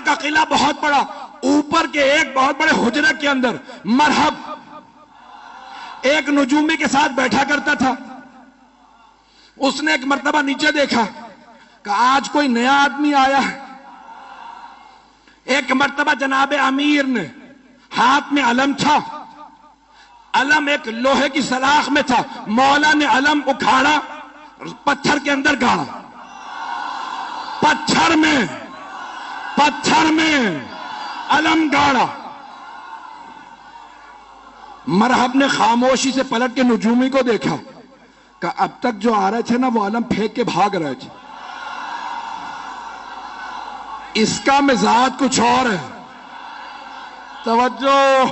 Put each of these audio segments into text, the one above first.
کا قلعہ بہت بڑا، اوپر کے ایک بہت بڑے حجرے کے اندر مرحب ایک نجومی کے ساتھ بیٹھا کرتا تھا۔ اس نے ایک مرتبہ نیچے دیکھا کہ آج کوئی نیا آدمی آیا ہے۔ ایک مرتبہ جناب امیر نے، ہاتھ میں علم تھا، علم ایک لوہے کی سلاخ میں تھا، مولا نے علم اکھاڑا، پتھر کے اندر گاڑا، پتھر میں علم گاڑا۔ مرحب نے خاموشی سے پلٹ کے نجومی کو دیکھا کہ اب تک جو آ رہے تھے نا وہ علم پھینک کے بھاگ رہے تھے، اس کا مزاج کچھ اور ہے، توجہ،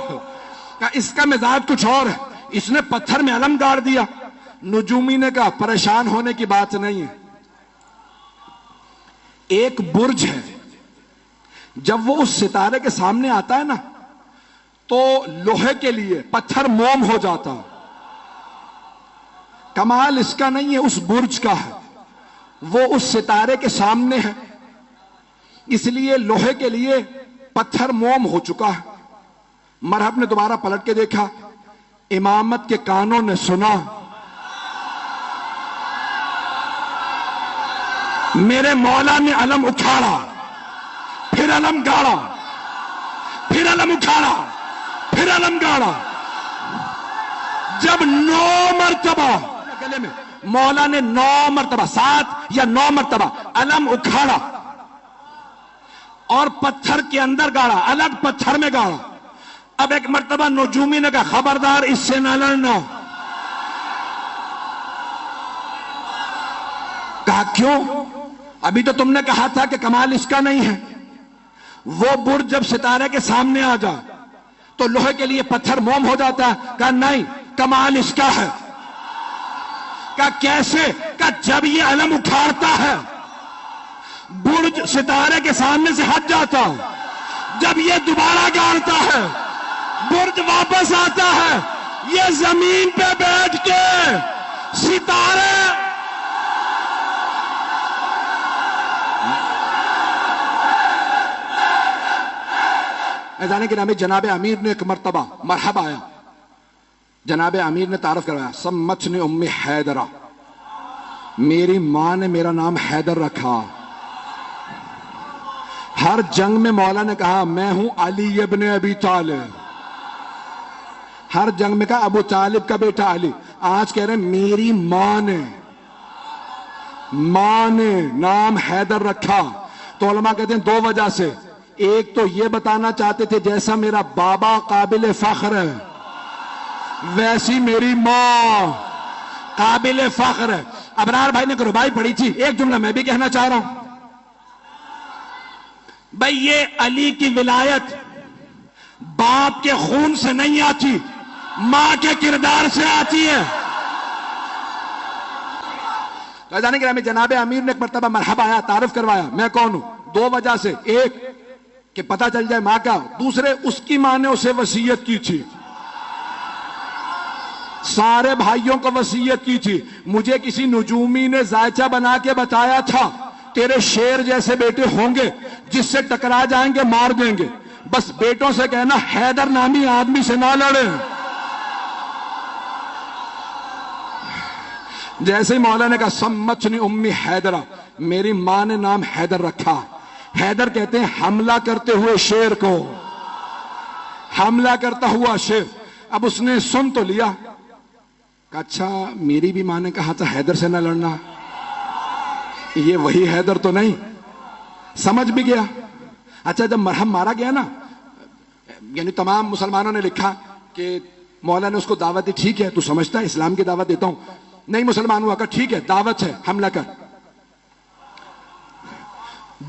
کہ اس کا مزاج کچھ اور ہے، اس نے پتھر میں علم گاڑ دیا۔ نجومی نے کہا پریشان ہونے کی بات نہیں ہے، ایک برج ہے، جب وہ اس ستارے کے سامنے آتا ہے نا تو لوہے کے لیے پتھر موم ہو جاتا۔ کمال اس کا نہیں ہے، اس برج کا ہے، وہ اس ستارے کے سامنے ہے، اس لیے لوہے کے لیے پتھر موم ہو چکا ہے۔ مرحب نے دوبارہ پلٹ کے دیکھا، امامت کے کانوں نے سنا، میرے مولا نے علم اٹھاڑا، پھر علم گاڑا، پھر علم اٹھاڑا، پھر علم گاڑا۔ جب 9 مرتبہ گلے میں مولا نے 9 مرتبہ 7 یا 9 مرتبہ علم اکھاڑا اور پتھر کے اندر گاڑا، الگ پتھر میں گاڑا۔ اب ایک مرتبہ نجومی نے کہا خبردار اس سے نہ لڑنا۔ کہا کیوں؟ ابھی تو تم نے کہا تھا کہ کمال اس کا نہیں ہے۔ وہ برج جب ستارے کے سامنے آ جائے تو لوہے کے لیے پتھر موم ہو جاتا ہے۔ کہا نہیں، کمال اس کا ہے۔ کہا کیسے؟ کہا جب یہ علم اٹھاڑتا ہے برج ستارے کے سامنے سے ہٹ جاتا ہے، جب یہ دوبارہ گاڑتا ہے برج واپس آتا ہے، یہ زمین پہ بیٹھ کے ستارے جانے کے نام جناب امیر نے ایک مرتبہ مرحبا آیا، جناب امیر نے تعارف کروایا، سمتنی امی حیدرہ، میری ماں نے میرا نام حیدر رکھا۔ ہر جنگ میں مولا نے کہا میں ہوں علی ابن ابی طالب، ہر جنگ میں کہا ابو طالب کا بیٹا علی۔ آج کہہ رہے ہیں میری ماں نے نام حیدر رکھا۔ تو علماء کہتے ہیں 2 وجہ سے، ایک تو یہ بتانا چاہتے تھے جیسا میرا بابا قابل فخر ہے ویسی میری ماں قابل فخر ہے۔ ابرار بھائی نے ربائی پڑھی تھی، ایک جملہ میں بھی کہنا چاہ رہا ہوں بھائی، یہ علی کی ولایت باپ کے خون سے نہیں آتی، ماں کے کردار سے آتی ہے۔ جانے کے نام جناب امیر نے ایک مرتبہ مرحبا آیا، تعارف کروایا میں کون ہوں۔ 2 وجہ سے، ایک کہ پتہ چل جائے ماں کا، دوسرے اس کی ماں نے اسے وصیت کی تھی، سارے بھائیوں کو وصیت کی تھی، مجھے کسی نجومی نے زائچہ بنا کے بتایا تھا تیرے شیر جیسے بیٹے ہوں گے، جس سے ٹکرا جائیں گے مار دیں گے، بس بیٹوں سے کہنا حیدر نامی آدمی سے نہ لڑے۔ جیسے ہی مولا نے کہا سمتنی امی حیدرہ، میری ماں نے نام حیدر رکھا۔ حیدر کہتے ہیں حملہ کرتے ہوئے شیر کو، حملہ کرتا ہوا شیر۔ اب اس نے سن تو لیا، کہ اچھا میری بھی ماں نے کہا تھا حیدر سے نہ لڑنا، یہ وہی حیدر تو نہیں، سمجھ بھی گیا۔ اچھا جب مرحم مارا گیا نا، یعنی تمام مسلمانوں نے لکھا کہ مولا نے اس کو دعوت دی، ٹھیک ہے تو سمجھتا ہے اسلام کی دعوت دیتا ہوں، نہیں مسلمان ہوا، کہ ٹھیک ہے دعوت ہے حملہ کر۔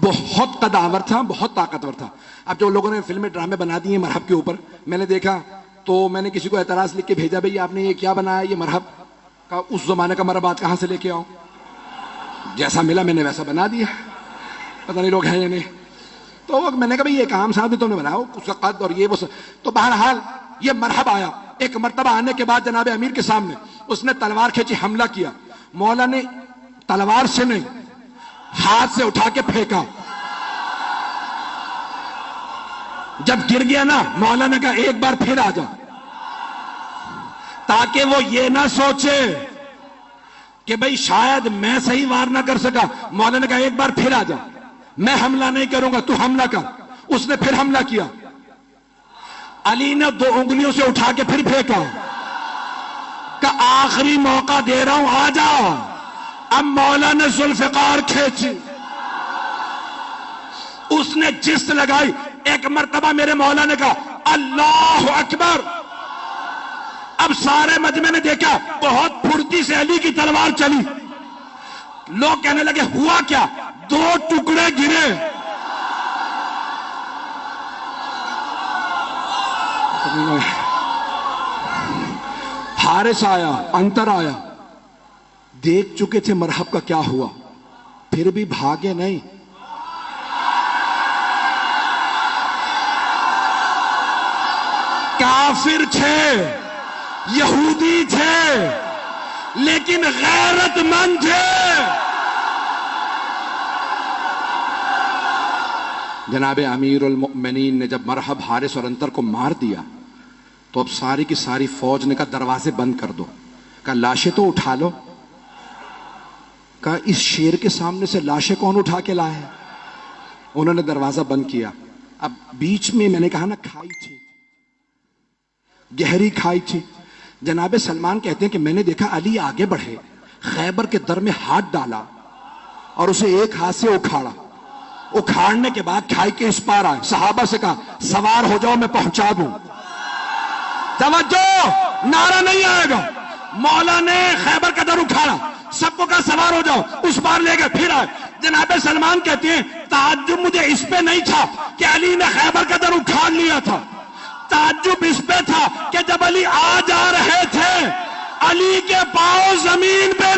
بہت قداور تھا، بہت طاقتور تھا۔ اب جو لوگوں نے فلمیں ڈرامے بنا دی ہیں مرحب کے اوپر، میں نے دیکھا تو میں نے کسی کو اعتراض لکھ کے بھیجا، بھئی آپ نے یہ کیا بنایا، یہ مرحب کا اس زمانے کا مرحبات کہاں سے لے کے آؤں؟ جیسا ملا میں نے ویسا بنا دیا، پتہ نہیں لوگ ہیں یا نہیں۔ تو میں نے کہا بھئی ایک عام صاحب تو نے بنایا، اس کا قد اور یہ وہ تو بہرحال یہ مرحب آیا۔ ایک مرتبہ آنے کے بعد جناب امیر کے سامنے اس نے تلوار کھینچی، حملہ کیا۔ مولا نے تلوار سے نہیں، ہاتھ سے اٹھا کے پھینکا، جب گر گیا نا مولا نے کہا ایک بار پھر آ جا، تاکہ وہ یہ نہ سوچے کہ بھئی شاید میں صحیح وار نہ کر سکا۔ مولا نے کہا ایک بار پھر آ جا، میں حملہ نہیں کروں گا، تو حملہ کر۔ اس نے پھر حملہ کیا، علی نے 2 انگلیوں سے اٹھا کے پھر پھینکا، کہ آخری موقع دے رہا ہوں، آ جا۔ اب مولا نے ذوالفقار کھینچی، اس نے جست لگائی، ایک مرتبہ میرے مولا نے کہا اللہ اکبر۔ اب سارے مجمع نے دیکھا بہت پھرتی سے علی کی تلوار چلی، لوگ کہنے لگے ہوا کیا؟ 2 ٹکڑے گرے۔ حارث آیا، انتر آیا، دیکھ چکے تھے مرحب کا کیا ہوا، پھر بھی بھاگے نہیں۔ کافر تھے، یہودی تھے، لیکن غیرت مند تھے۔ جناب امیر المؤمنین نے جب مرحب، حارث اور انتر کو مار دیا تو اب ساری کی ساری فوج نے کہا دروازے بند کر دو، کہا لاشیں تو اٹھا لو۔ کہا اس شیر کے سامنے سے لاشیں کون اٹھا کے لائے ہیں؟ انہوں نے دروازہ بند کیا۔ اب بیچ میں نے کہا نا کھائی تھی، گہری کھائی تھی۔ جناب سلمان کہتے ہیں کہ میں نے دیکھا علی آگے بڑھے، خیبر کے در میں ہاتھ ڈالا اور اسے ایک ہاتھ سے اکھاڑا، اکھاڑنے کے بعد کھائی کے اس پار آئے، صحابہ سے کہا سوار ہو جاؤ میں پہنچا دوں۔ توجہ، نعرہ نہیں آئے گا۔ مولا نے خیبر کا در اکھاڑا، سب کو کہا سوار ہو جاؤ، اس پار لے گئے، پھر آئے۔ جناب سلمان کہتے ہیں تعجب مجھے اس پہ نہیں تھا کہ علی نے خیبر کا در اکھاڑ لیا تھا، تعجب اس پہ تھا کہ جب علی آ جا رہے تھے علی کے پاؤں زمین پہ